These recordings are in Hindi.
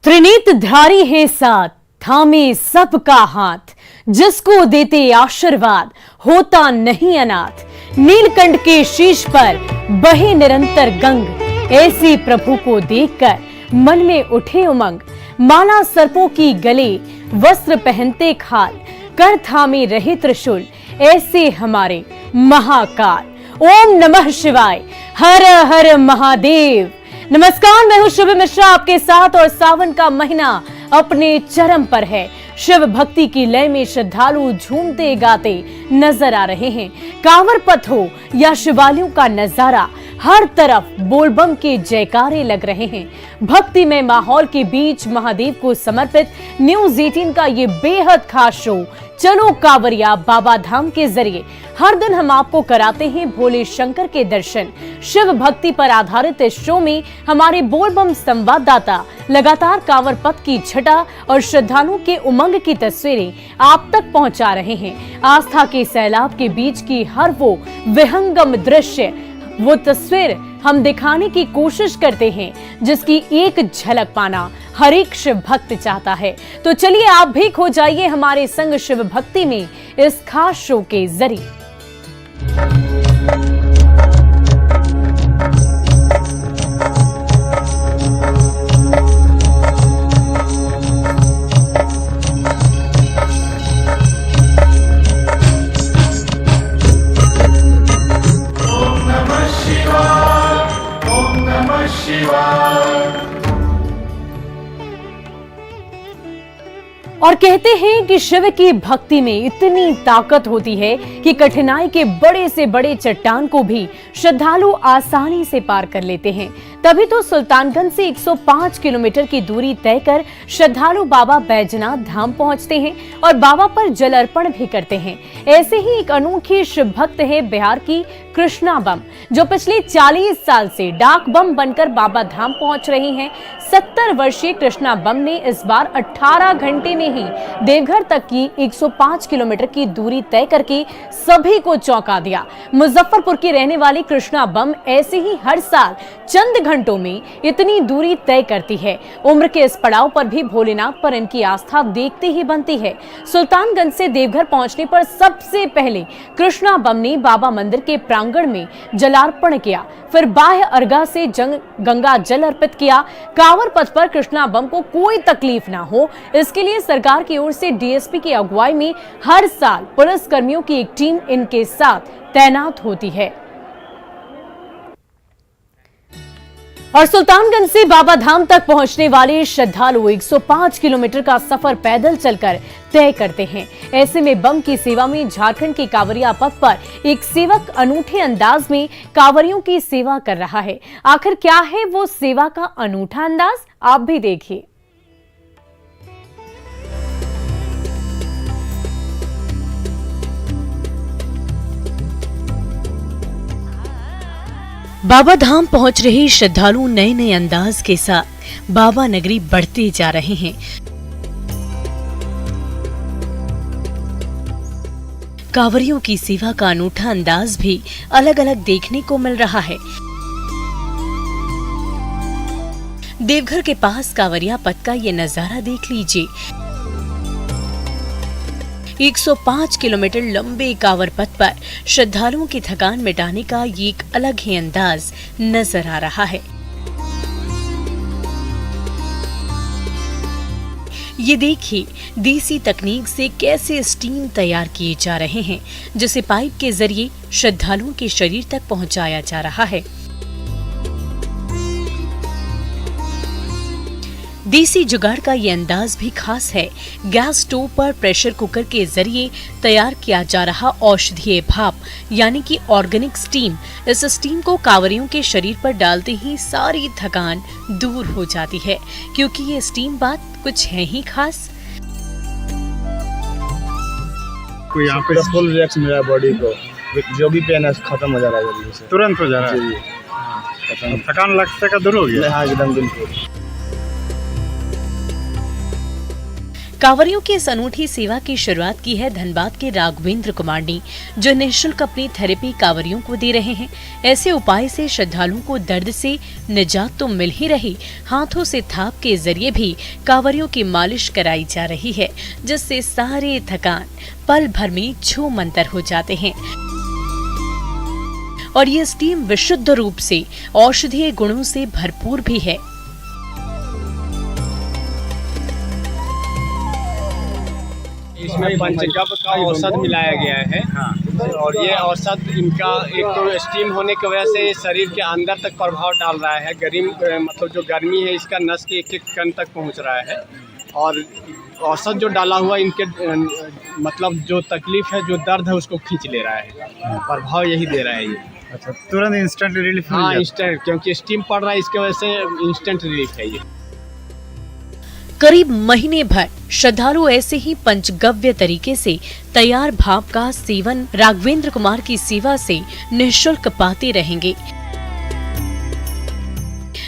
त्रिनेत्र धारी है साथ, थामे सबका हाथ, जिसको देते आशीर्वाद होता नहीं अनाथ। नीलकंठ के शीश पर बहे निरंतर गंग, ऐसे प्रभु को देखकर मन में उठे उमंग। माला सर्पों की गले, वस्त्र पहनते खाल, कर थामे रहे त्रिशूल, ऐसे हमारे महाकाल। ओम नमः शिवाय, हर हर महादेव। नमस्कार, मैं हूं शुभ मिश्रा आपके साथ और सावन का महीना अपने चरम पर है। शिव भक्ति की लय में श्रद्धालु झूमते गाते नजर आ रहे हैं। कांवर पथ हो या शिवालयों का नजारा, हर तरफ बोलबम के जयकारे लग रहे हैं। भक्तिमय माहौल के बीच महादेव को समर्पित न्यूज 18 का ये बेहद खास शो चलो कांवरिया बाबा धाम के जरिए हर दिन हम आपको कराते हैं भोले शंकर के दर्शन। शिव भक्ति पर आधारित इस शो में हमारे बोलबम संवाददाता लगातार कांवर पथ की छटा और श्रद्धालुओं के उमंग की तस्वीरें आप तक पहुंचा रहे हैं। आस्था के सैलाब के बीच की हर वो विहंगम दृश्य, वो तस्वीर हम दिखाने की कोशिश करते हैं जिसकी एक झलक पाना हर एक शिव भक्त चाहता है। तो चलिए आप भी खो जाइए हमारे संग शिव भक्ति में इस खास शो के जरिए। और कहते हैं कि शिव की भक्ति में इतनी ताकत होती है कि कठिनाई के बड़े से बड़े चट्टान को भी श्रद्धालु आसानी से पार कर लेते हैं। तभी तो सुल्तानगंज से 105 किलोमीटर की दूरी तय कर श्रद्धालु बाबा बैजनाथ धाम पहुंचते हैं और बाबा पर जल अर्पण भी करते हैं। ऐसे ही एक अनोखी शिव भक्त है बिहार की कृष्णा बम, जो पिछले 40 साल से डाक बम बनकर बाबा धाम पहुंच रही हैं। 70 वर्षीय कृष्णा बम ने इस बार 18 घंटे में ही देवघर तक की 105 किलोमीटर की दूरी तय करके सभी को चौंका दिया। मुजफ्फरपुर की रहने वाली कृष्णा बम ऐसे ही हर साल चंद घंटों में इतनी दूरी तय करती है। उम्र के इस पड़ाव पर भी भोलेनाथ पर इनकी आस्था देखते ही बनती है। सुल्तानगंज से देवघर पहुंचने पर सबसे पहले कृष्णा बम ने बाबा मंदिर के प्रांगण में जलार्पण किया, फिर बाह्य अर्घा से गंगा जल अर्पित किया। कांवर पथ पर कृष्णा बम को कोई तकलीफ ना हो, इसके लिए सरकार की ओर से डीएसपी की अगुवाई में हर साल पुलिस कर्मियों की एक टीम इनके साथ तैनात होती है। और सुल्तानगंज से बाबा धाम तक पहुंचने वाले श्रद्धालु 105 किलोमीटर का सफर पैदल चलकर तय करते हैं। ऐसे में बम की सेवा में झारखंड के कांवरिया पथ पर एक सेवक अनूठे अंदाज में कांवरियों की सेवा कर रहा है। आखिर क्या है वो सेवा का अनूठा अंदाज, आप भी देखिए। बाबा धाम पहुंच रहे श्रद्धालु नए नए अंदाज के साथ बाबा नगरी बढ़ते जा रहे हैं। कांवरियों की सेवा का अनूठा अंदाज भी अलग अलग देखने को मिल रहा है। देवघर के पास कांवरिया पथ का ये नजारा देख लीजिए। 105 किलोमीटर लंबे कांवर पथ पर श्रद्धालुओं की थकान मिटाने का ये एक अलग ही अंदाज नजर आ रहा है। ये देखिए देसी तकनीक से कैसे स्टीम तैयार किए जा रहे हैं, जिसे पाइप के जरिए श्रद्धालुओं के शरीर तक पहुंचाया जा रहा है। देसी जुगाड़ का ये अंदाज भी खास है। गैस स्टोव पर प्रेशर कुकर के जरिए तैयार किया जा रहा औषधीय भाप यानी कि ऑर्गेनिक स्टीम, इस स्टीम को कांवरियों के शरीर पर डालते ही सारी थकान दूर हो जाती है, क्योंकि ये स्टीम बात कुछ है ही खास। यहाँ पे फुल रिएक्शन मिला बॉडी को, जो भी पेन है खत्म हो जा रहा है जल्दी से, तुरंत हो जा रहा है। थकान लगता का दूर हो गया। हाँ एकदम बिल्कुल। कांवरियों की इस अनूठी सेवा की शुरुआत की है धनबाद के राघवेंद्र कुमार ने, जो निःशुल्क अपनी थेरेपी कांवरियों को दे रहे हैं। ऐसे उपाय से श्रद्धालुओं को दर्द से निजात तो मिल ही रही, हाथों से थाप के जरिए भी कांवरियों की मालिश कराई जा रही है, जिससे सारे थकान पल भर में छू मंतर हो जाते हैं। और ये स्टीम विशुद्ध रूप से औषधीय गुणों से भरपूर भी है। इसमें पंचगव्य का औषध मिलाया गया है। हाँ। और ये औषध इनका एक तो स्टीम होने की वजह से शरीर के अंदर तक प्रभाव डाल रहा है। मतलब जो गर्मी है इसका नस के एक कण तक पहुंच रहा है। और औषध जो डाला हुआ इनके मतलब जो तकलीफ है, जो दर्द है, उसको खींच ले रहा है। प्रभाव यही दे रहा है ये। अच्छा, तुरंत इंस्टेंट रिलीफ? हाँ, इंस्टेंट, क्योंकि स्टीम पड़ रहा है इसकी वजह से इंस्टेंट रिलीफ है ये। करीब महीने भर श्रद्धालु ऐसे ही पंचगव्य तरीके से तैयार भाप का सेवन राघवेंद्र कुमार की सेवा से निःशुल्क पाते रहेंगे।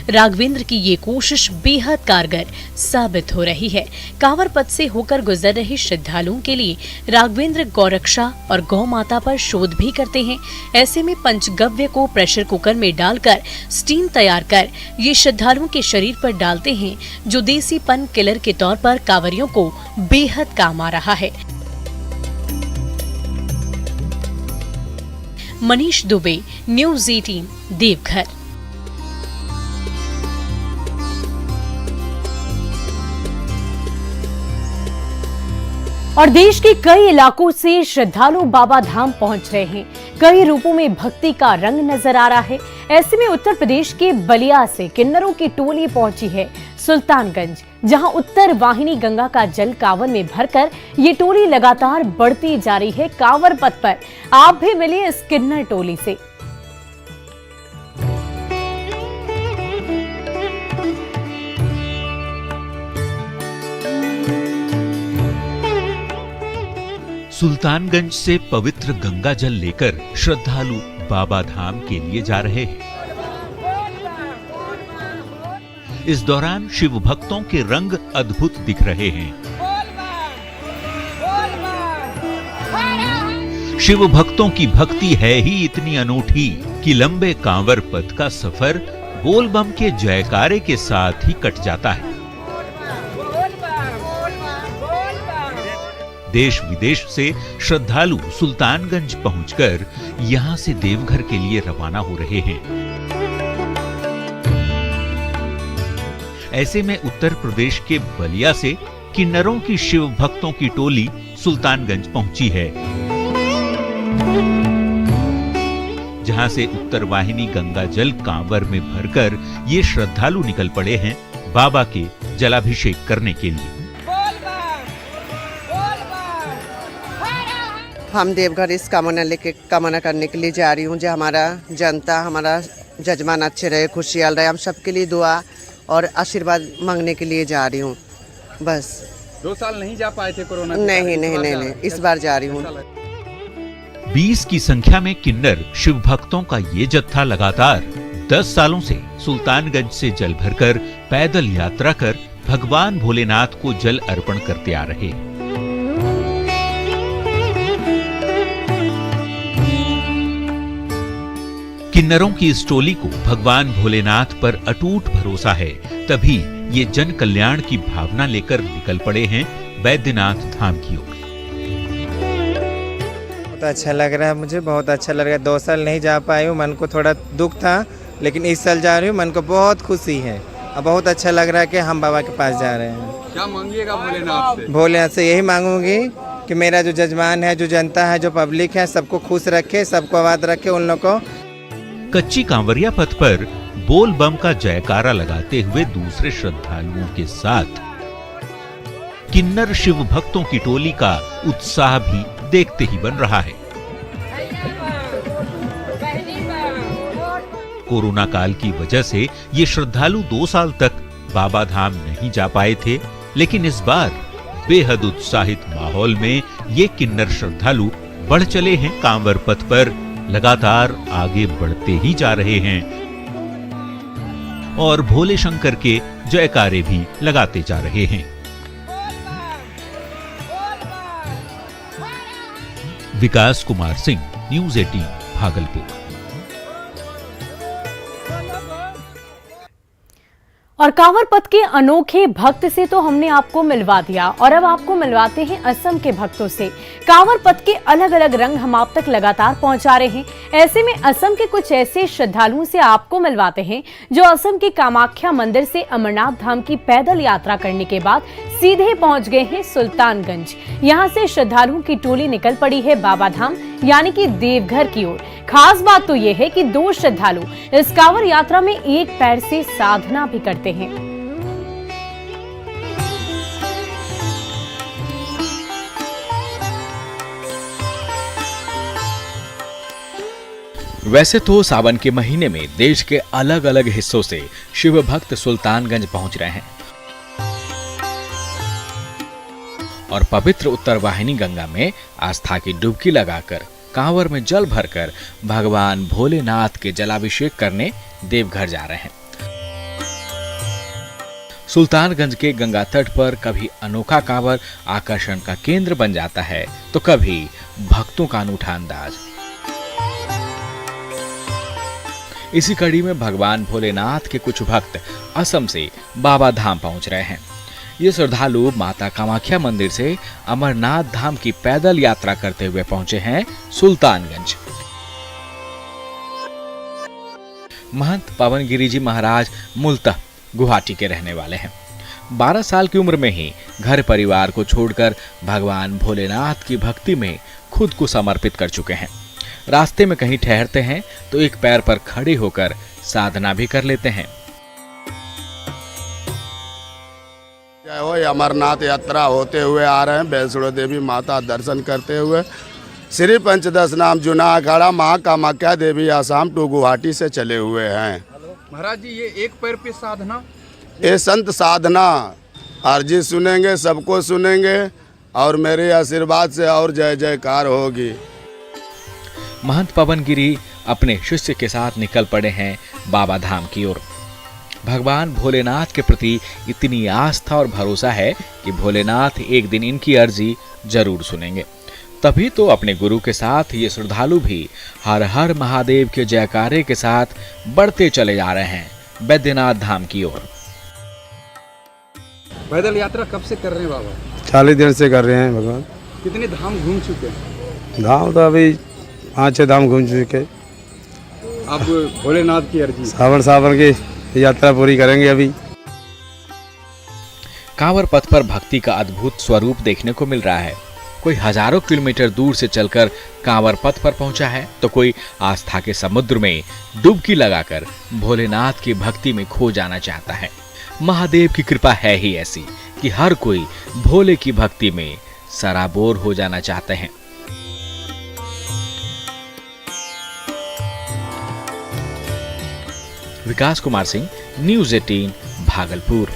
राघवेंद्र की ये कोशिश बेहद कारगर साबित हो रही है। कांवर पथ से होकर गुजर रहे श्रद्धालुओं के लिए राघवेंद्र गौरक्षा और गौ माता पर शोध भी करते हैं। ऐसे में पंचगव्य को प्रेशर कुकर में डालकर स्टीम तैयार कर ये श्रद्धालुओं के शरीर पर डालते हैं, जो देसी पन किलर के तौर पर कांवरियों को बेहद काम आ रहा है। मनीष दुबे, न्यूज़ 18, देवघर। और देश के कई इलाकों से श्रद्धालु बाबा धाम पहुंच रहे हैं। कई रूपों में भक्ति का रंग नजर आ रहा है। ऐसे में उत्तर प्रदेश के बलिया से किन्नरों की टोली पहुंची है सुल्तानगंज, जहां उत्तर वाहिनी गंगा का जल कांवर में भरकर ये टोली लगातार बढ़ती जा रही है। कांवर पथ पर आप भी मिले इस किन्नर टोली से। सुल्तानगंज से पवित्र गंगा जल लेकर श्रद्धालु बाबा धाम के लिए जा रहे हैं। इस दौरान शिव भक्तों के रंग अद्भुत दिख रहे हैं। शिव भक्तों की भक्ति है ही इतनी अनूठी कि लंबे कांवर पथ का सफर बोल बम के जयकारे के साथ ही कट जाता है। देश विदेश से श्रद्धालु सुल्तानगंज पहुंचकर यहां से देवघर के लिए रवाना हो रहे हैं। ऐसे में उत्तर प्रदेश के बलिया से किन्नरों की शिव भक्तों की टोली सुल्तानगंज पहुंची है, जहां से उत्तर वाहिनी गंगा जल कांवर में भरकर ये श्रद्धालु निकल पड़े हैं बाबा के जलाभिषेक करने के लिए। हम देवघर इस कामना करने के लिए जा रही हूँ, जो हमारा जनता, हमारा जजमान अच्छे रहे, खुशहाल रहे। हम सबके लिए दुआ और आशीर्वाद मांगने के लिए जा रही हूँ। बस 2 साल नहीं जा पाए थे कोरोना? नहीं, इस बार जा रही हूँ। 20 की संख्या में किन्नर शिव भक्तों का ये जत्था लगातार 10 सालों से सुल्तानगंज से जल भरकर पैदल यात्रा कर भगवान भोलेनाथ को जल अर्पण करते आ रहे हैं। किन्नरों की इस टोली को भगवान भोलेनाथ पर अटूट भरोसा है, तभी ये जन कल्याण की भावना लेकर निकल पड़े हैं बैद्यनाथ धाम की ओर। बहुत अच्छा लग रहा है, मुझे बहुत अच्छा लग रहा है। 2 साल नहीं जा पाई हूँ, मन को थोड़ा दुख था, लेकिन इस साल जा रही हूँ, मन को बहुत खुशी है। अब बहुत अच्छा लग रहा है कि हम बाबा के पास जा रहे हैं। क्या मांगिएगा भोलेनाथ से? भोलेनाथ से यही मांगूंगी कि मेरा जो जजमान है, जो जनता है, जो पब्लिक है, सबको खुश रखे, सबको आबाद रखे। उन लोग को कच्ची कांवरिया पथ पर बोल बम का जयकारा लगाते हुए दूसरे श्रद्धालुओं के साथ किन्नर शिव भक्तों की टोली का उत्साह भी देखते ही बन रहा है। कोरोना काल की वजह से ये श्रद्धालु 2 साल तक बाबा धाम नहीं जा पाए थे, लेकिन इस बार बेहद उत्साहित माहौल में ये किन्नर श्रद्धालु बढ़ चले हैं। कांवर पथ पर लगातार आगे बढ़ते ही जा रहे हैं और भोले शंकर के जयकारे भी लगाते जा रहे हैं। विकास कुमार सिंह, न्यूज 18 भागलपुर। और कांवर पथ के अनोखे भक्त से तो हमने आपको मिलवा दिया, और अब आपको मिलवाते हैं असम के भक्तों से। कांवर पथ के अलग अलग रंग हम आप तक लगातार पहुंचा रहे हैं। ऐसे में असम के कुछ ऐसे श्रद्धालुओं से आपको मिलवाते हैं जो असम के कामाख्या मंदिर से अमरनाथ धाम की पैदल यात्रा करने के बाद सीधे पहुंच गए हैं सुल्तानगंज। यहां से श्रद्धालुओं की टोली निकल पड़ी है बाबा धाम यानी कि देवघर की ओर। खास बात तो यह है कि 2 श्रद्धालु इस कांवर यात्रा में एक पैर से साधना भी करते हैं। वैसे तो सावन के महीने में देश के अलग अलग हिस्सों से शिव भक्त सुल्तानगंज पहुंच रहे हैं और पवित्र उत्तरवाहिनी गंगा में आस्था की डुबकी लगाकर कांवर में जल भरकर भगवान भोलेनाथ के जलाभिषेक करने देवघर जा रहे हैं। सुल्तानगंज के गंगा तट पर कभी अनोखा कांवर आकर्षण का केंद्र बन जाता है तो कभी भक्तों का अनूठा अंदाज। इसी कड़ी में भगवान भोलेनाथ के कुछ भक्त असम से बाबा धाम पहुंच रहे हैं। ये श्रद्धालु माता कामाख्या मंदिर से अमरनाथ धाम की पैदल यात्रा करते हुए पहुंचे हैं सुल्तानगंज। महंत पवन गिरी जी महाराज मूलतः गुवाहाटी के रहने वाले हैं। 12 साल की उम्र में ही घर परिवार को छोड़कर भगवान भोलेनाथ की भक्ति में खुद को समर्पित कर चुके हैं। रास्ते में कहीं ठहरते हैं तो एक पैर पर खड़े होकर साधना भी कर लेते हैं। अमरनाथ यात्रा होते हुए आ रहे हैं, वैष्णो देवी माता दर्शन करते हुए श्री पंचदश नाम जुना अखाड़ा महाकामाख्या देवी आसाम टू गुवाहाटी से चले हुए हैं। महाराज जी, ये एक पैर पे साधना, ये संत साधना अर्जी सुनेंगे, सबको सुनेंगे और मेरे आशीर्वाद से और जय जयकार होगी। महंत पवन गिरी अपने शिष्य के साथ निकल पड़े हैं बाबा धाम की ओर। भगवान भोलेनाथ के प्रति इतनी आस्था और भरोसा है कि भोलेनाथ एक दिन इनकी अर्जी जरूर सुनेंगे। तभी तो अपने गुरु के साथ ये श्रद्धालु भी हर हर महादेव के जयकारे के साथ बढ़ते चले जा रहे हैं बैद्यनाथ धाम की ओर। पैदल यात्रा कब से कर रहे हैं बाबा? 40 दिन से कर रहे हैं भगवान। कितने धाम घूम चुके हैं? धाम तो अभी 5-6 धाम घूम चुके। अब भोलेनाथ की अर्जी, सावन की यात्रा पूरी करेंगे। अभी कांवर पथ पर भक्ति का अद्भुत स्वरूप देखने को मिल रहा है। कोई हजारों किलोमीटर दूर से चलकर कांवर पथ पर पहुंचा है तो कोई आस्था के समुद्र में डुबकी लगाकर भोलेनाथ की भक्ति में खो जाना चाहता है। महादेव की कृपा है ही ऐसी कि हर कोई भोले की भक्ति में सराबोर हो जाना चाहते हैं। विकास कुमार सिंह, न्यूज 18 भागलपुर।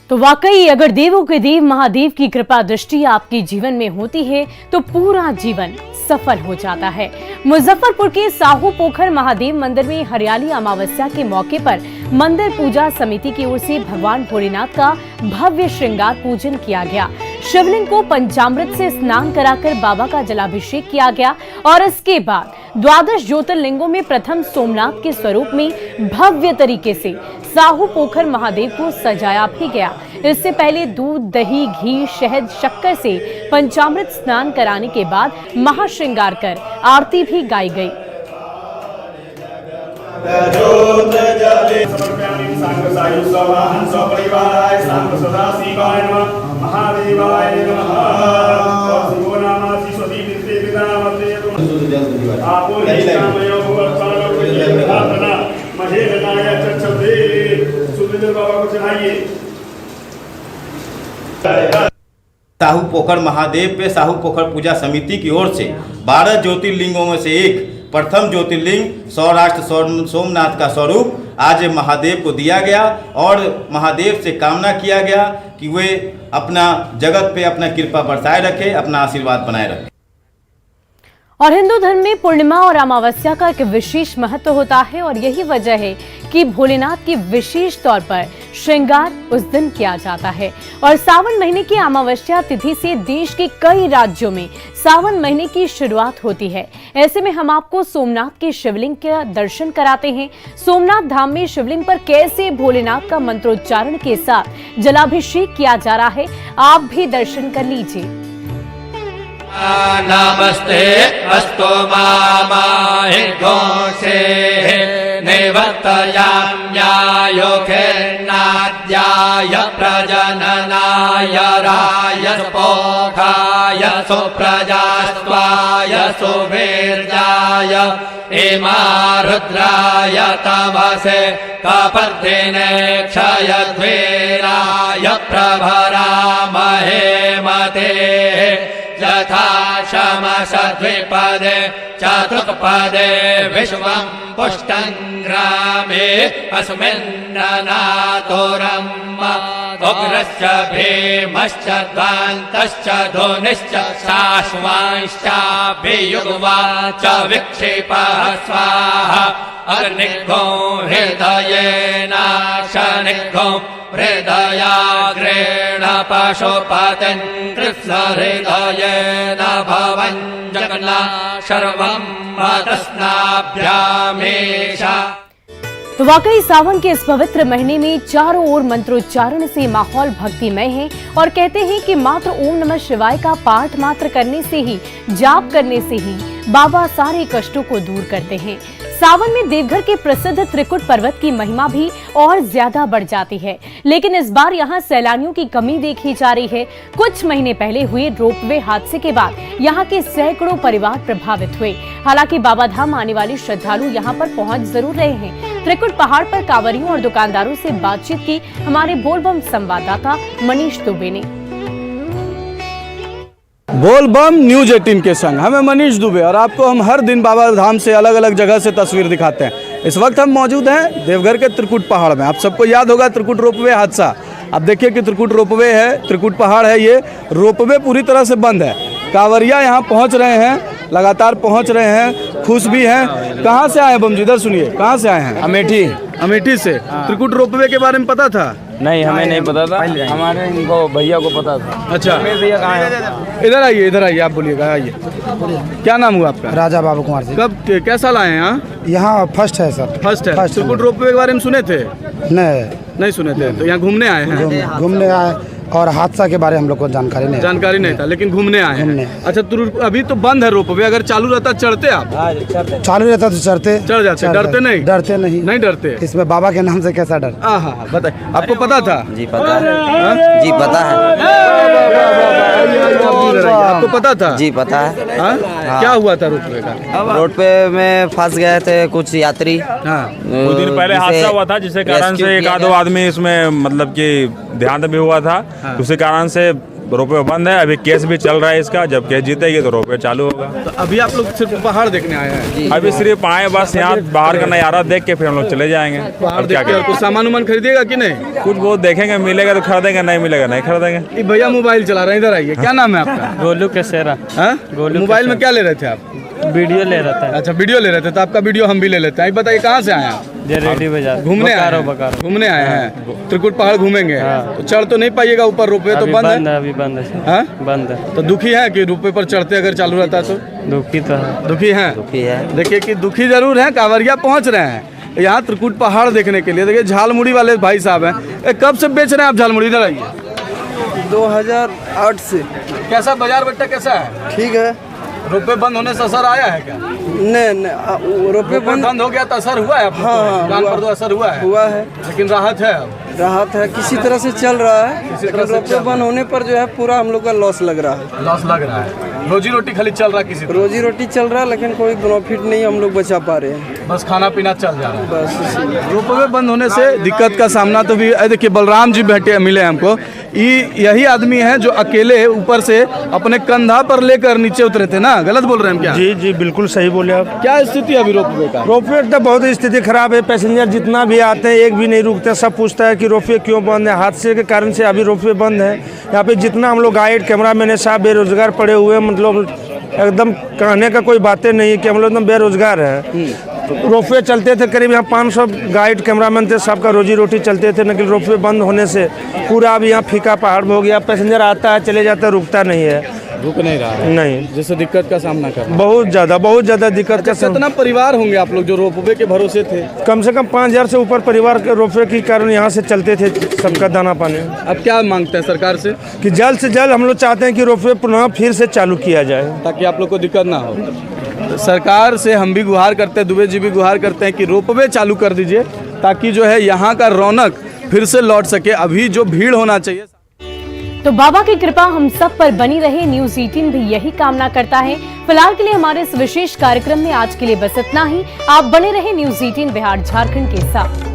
तो वाकई अगर देवों के देव महादेव की कृपा दृष्टि आपके जीवन में होती है तो पूरा जीवन सफल हो जाता है। मुजफ्फरपुर के साहू पोखर महादेव मंदिर में हरियाली अमावस्या के मौके पर मंदिर पूजा समिति की ओर से भगवान भोलेनाथ का भव्य श्रृंगार पूजन किया गया। शिवलिंग को पंचामृत से स्नान कराकर बाबा का जलाभिषेक किया गया और इसके बाद 12 ज्योतिर्लिंगों में प्रथम सोमनाथ के स्वरूप में भव्य तरीके से साहू पोखर महादेव को सजाया भी गया। इससे पहले दूध, दही, घी, शहद, शक्कर से पंचामृत स्नान कराने के बाद महाश्रृंगार कर आरती भी गाई गई। साहू पोखर महादेव पे साहू पोखर पूजा समिति की ओर से 12 ज्योतिर्लिंगों में से एक प्रथम ज्योतिर्लिंग सौराष्ट्र सोमनाथ का स्वरूप आज महादेव को दिया गया और महादेव से कामना किया गया कि वे अपना जगत पे अपना कृपा बरसाए रखे, अपना आशीर्वाद बनाए रखे। और हिंदू धर्म में पूर्णिमा और अमावस्या का एक विशेष महत्व होता है और यही वजह है कि भोलेनाथ की विशेष तौर पर श्रृंगार उस दिन किया जाता है। और सावन महीने की अमावस्या तिथि से देश के कई राज्यों में सावन महीने की शुरुआत होती है। ऐसे में हम आपको सोमनाथ के शिवलिंग का दर्शन कराते हैं। सोमनाथ धाम में शिवलिंग पर कैसे भोलेनाथ का मंत्रोच्चारण के साथ जलाभिषेक किया जा रहा है, आप भी दर्शन कर लीजिए। नमस्ते अस्तु मामाहि घोषे निवर्तयाम्यायोखेन्नाद्याय प्रजननाय राय पोखाय सुप्रजास्त्वाय सुवीर्याय इमा रुद्राय तमसे कपर्दिने क्षयध्वीराय प्रभरामहे मते यथा शमसद्विपदे चतुष्पदे विश्वं पुष्टं ग्रामे अस्मिन्ननातुरम् उग्रश्च भीमश्च ध्वान्तश्च धोनिश्च शाश्वांश्चाभियुग्मा च विक्षिपः स्वाहा अग्निघ्नो हृदयेनाशनिघ्नो हृदयाग्रेण पशुपतिं कृष्णहृदयेन भवञ्जगन्ना सर्वं मतस्नाभ्यामेषा। तो वाकई सावन के इस पवित्र महीने में चारों ओर मंत्रोच्चारण से माहौल भक्तिमय है और कहते हैं कि मात्र ओम नमः शिवाय का पाठ मात्र करने से ही, जाप करने से ही बाबा सारे कष्टों को दूर करते हैं। सावन में देवघर के प्रसिद्ध त्रिकुट पर्वत की महिमा भी और ज्यादा बढ़ जाती है, लेकिन इस बार यहाँ सैलानियों की कमी देखी जा रही है। कुछ महीने पहले हुए रोपवे हादसे के बाद यहाँ के सैकड़ों परिवार प्रभावित हुए। हालांकि बाबा धाम आने वाले श्रद्धालु यहाँ पर पहुँच जरूर रहे हैं। त्रिकुट पहाड़ पर कांवरियों और दुकानदारों से बातचीत की हमारे बोलबम संवाददाता मनीष दुबे ने। बोलबम न्यूज 18 के संग हमें मनीष दुबे और आपको हम हर दिन बाबा धाम से अलग अलग जगह से तस्वीर दिखाते हैं। इस वक्त हम मौजूद हैं देवघर के त्रिकुट पहाड़ में। आप सबको याद होगा त्रिकुट रोपवे हादसा। अब देखिए कि त्रिकुट रोपवे है, त्रिकुट पहाड़ है, ये रोपवे पूरी तरह से बंद है। कांवरिया यहाँ पहुँच रहे हैं, लगातार पहुँच रहे हैं, खुश भी हैं। कहाँ से आए बम जी? इधर सुनिए, कहाँ से आए हैं? अमेठी। अमेठी से। त्रिकुट रोपवे के बारे में पता था? नहीं, हमें नहीं पता था, हमारे इनको भैया को पता था। अच्छा, भैया कहाँ है? इधर आइए, आप बोलिएगा, आइए। क्या नाम हुआ आपका? राजा बाबू कुमार जी। कब क्या साल आए हैं यहाँ? यहाँ फर्स्ट है सर। फर्स्ट है। त्रिकुट रोपवे के बारे में सुने थे? नहीं सुने थे। तो यहाँ घूमने आए हैं? घूमने आए और हादसा के बारे में हम लोग को जानकारी नहीं था, लेकिन घूमने आए हैं। अच्छा, अभी तो बंद है रोपवे, अगर चालू रहता चढ़ते आप? चालू रहता तो चढ़ जाते। डरते नहीं? नहीं डरते। इसमें बाबा के नाम से कैसा डर? हाँ, बताइए, आपको पता था? जी पता है। जी पता है। आपको पता था? जी पता है। क्या हुआ था रोपवे का? रोपवे में फंस गए थे कुछ यात्री। कुछ दिन पहले हादसा हुआ था, जिसके कारण से एक आधो आदमी इसमें मतलब कि देहांत भी हुआ था। उसी कारण से रोपवे बंद है। अभी केस भी चल रहा है इसका, जब केस जीतेगी तो रोपवे चालू होगा। तो अभी आप लोग सिर्फ पहाड़ देखने आए हैं? अभी सिर्फ आए, बस यहाँ बाहर का नज़ारा देख के फिर हम लोग चले जाएंगे। पहाड़ देख के कुछ सामान उमान खरीदेगा कि नहीं? कुछ बहुत देखेंगे, मिलेगा तो खरीदेंगे, नहीं मिलेगा नहीं खरीदेंगे। भैया मोबाइल चला रहे हैं, इधर आइए। क्या नाम है आपका? गोलू केसेरा। मोबाइल में क्या ले रहे थे आप? वीडियो ले रहा था। अच्छा, वीडियो ले रहे थे, तो आपका वीडियो हम भी ले लेते हैं। बताइए कहाँ से आए आप? रेडी बाजार घूमने आए हैं। त्रिकुट पहाड़ घूमेंगे। तो चढ़ तो नहीं पाइएगा ऊपर, रोपवे तो बंद है। अभी बंद है। बंद है। तो दुखी है कि रोपवे पर चढ़ते अगर चालू रहता तो? दुखी तो है। दुखी है। देखिए कि दुखी जरूर है। कांवरिया पहुँच रहे हैं यहाँ त्रिकुट पहाड़ देखने के लिए। देखिए झालमुड़ी वाले भाई साहब हैं। कब से बेच रहे हैं आप झालमुड़ी? इधर आइए। 2008 से। कैसा बाजार बट्टा कैसा है? ठीक है। रोपवे बंद होने से असर आया है क्या? नहीं, रोपवे बंद हो गया तो असर हुआ है? हाँ, दुकान पर तो असर हुआ है, लेकिन राहत है। अब राहत है, किसी तरह से चल रहा है। रोपवे बंद होने पर जो है पूरा हम लोग का लॉस लग रहा है। रोजी रोटी खाली चल रहा है, किसी रोजी रोटी चल रहा है, लेकिन कोई प्रॉफिट नहीं हम लोग बचा पा रहे हैं। बस खाना पीना चल जा रहा है। बस रोपवे बंद होने से दिक्कत का सामना तो भी। देखिए बलराम जी मिले हमको। यही आदमी है जो अकेले ऊपर से अपने कंधा पर लेकर नीचे उतरे थे ना? गलत बोल रहे हैं क्या? जी बिल्कुल सही बोले आप। क्या स्थिति है अभी रोपवे का? रोपवे तो बहुत स्थिति खराब है। पैसेंजर जितना भी आते हैं एक भी नहीं रुकते, सब पूछता है कि रोपवे क्यों बंद है। हादसे के कारण से अभी रोपवे बंद है। यहाँ पे जितना हम लोग गाइड कैमरामैन है साहब बेरोजगार पड़े हुए, मतलब एकदम कहने का कोई बातें नहीं है कि हम लोग एकदम बेरोजगार है। तो रोपवे चलते थे, करीब यहाँ 500 गाइड कैमरामैन थे, सबका रोजी रोटी चलते थे, लेकिन रोपवे बंद होने से पूरा अब यहाँ फीका पहाड़ हो गया। पैसेंजर आता है चले जाता है, रुकता नहीं है, रुक नहीं रहा है। नहीं, जैसे दिक्कत का सामना करना बहुत ज़्यादा दिक्कत का कितना परिवार होंगे आप लोग जो रोपवे के भरोसे थे? कम से कम 5000 से ऊपर परिवार के रोपवे के कारण यहाँ से चलते थे सबका दाना पानी। अब क्या मांगते हैं सरकार से? कि जल्द से जल्द हम लोग चाहते हैं कि रोपवे पुनः फिर से चालू किया जाए ताकि आप लोग को दिक्कत ना हो। तो सरकार से हम भी गुहार करते हैं, दुबे जी भी गुहार करते हैं कि रोपवे चालू कर दीजिए ताकि जो है यहाँ का रौनक फिर से लौट सके। अभी जो भीड़ होना चाहिए। तो बाबा की कृपा हम सब पर बनी रहे, न्यूज़ 18 भी यही कामना करता है। फिलहाल के लिए हमारे इस विशेष कार्यक्रम में आज के लिए बस इतना ही। आप बने रहे न्यूज़ 18 बिहार झारखंड के साथ।